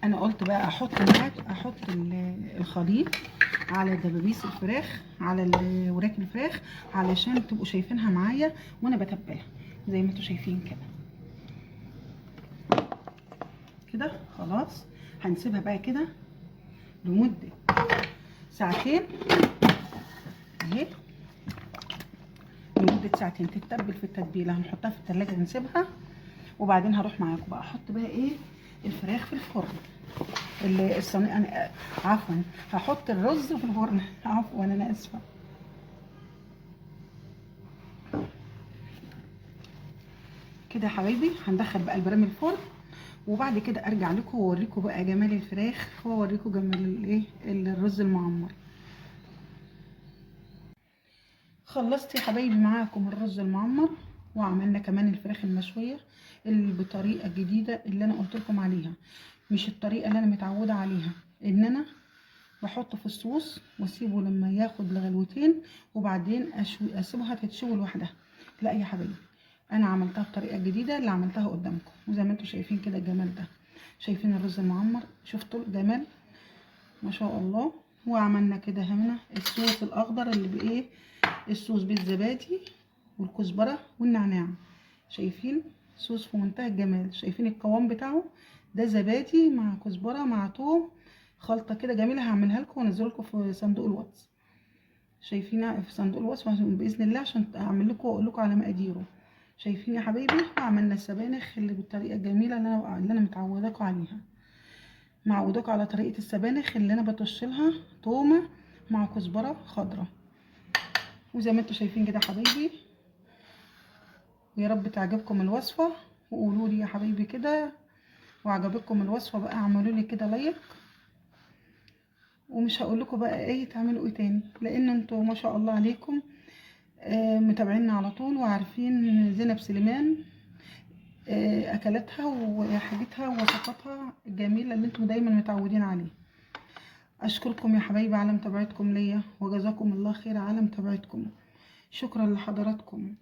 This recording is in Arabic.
انا قلت بقى احط الخليط على دبابيس الفراخ، على وراك الفراخ، علشان تبقوا شايفينها معايا وانا بتبلها زي ما انتوا شايفين كده. خلاص هنسيبها بقى كده لمده ساعتين اهي، لمده ساعتين تتبل في التتبيله. هنحطها في التلاجة نسيبها، وبعدين هروح معاكم بقى احط بقى ايه الفراخ في الفرن. الصينيه انا عفوا هحط الرز في الفرن، عفوا انا اسفه. كده يا حبايبي هندخل بقى البراميل الفرن، وبعد كده ارجع لكم واوريكم بقى جمال الفراخ واوريكم جمال الايه الرز المعمر. خلصت يا حبايبي معاكم الرز المعمر، وعملنا كمان الفراخ المشويه اللي بطريقه جديده اللي انا قلت لكم عليها، مش الطريقه اللي انا متعوده عليها، ان انا بحطه في الصوص واسيبه لما ياخد لغلوتين وبعدين اسيبها تتشوي لوحدها. لا يا حبايبي، انا عملتها بطريقه جديده اللي عملتها قدامكم، وزي ما انتم شايفين كده الجمال ده. شايفين الرز المعمر؟ شفتوا الجمال ما شاء الله. وعملنا كده هنا الصوص الاخضر اللي بايه، الصوص بالزبادي والكزبره والنعناع. شايفين صوص في منتهى الجمال؟ شايفين القوام بتاعه؟ ده زبادي مع كزبره مع توم، خلطه كده جميله. هعملها لكم وانزل لكم في صندوق الواتس. شايفين في صندوق الوصف باذن الله عشان اعمل لكم واقول لكم على مقاديره. شايفين يا حبايبي؟ وعملنا السبانخ اللي بالطريقه الجميله اللي انا متعوداكم عليها، معوداكم على طريقه السبانخ اللي انا بطشلها تومه مع كزبره خضراء. وزي ما انتم شايفين كده يا حبايبي، ويا رب تعجبكم الوصفه، وقولوا لي يا حبايبي كده وعجبتكم الوصفه بقى اعملوا لي كده لايك. ومش هقول لكم بقى ايه تعملوا ايه تاني، لان انتوا ما شاء الله عليكم متابعيننا على طول وعارفين زينب سليمان اكلاتها وحاجتها ووصفاتها الجميله اللي انتم دايما متعودين عليها. اشكركم يا حبايبي على متابعتكم ليا، وجزاكم الله خير على متابعتكم. شكرا لحضراتكم.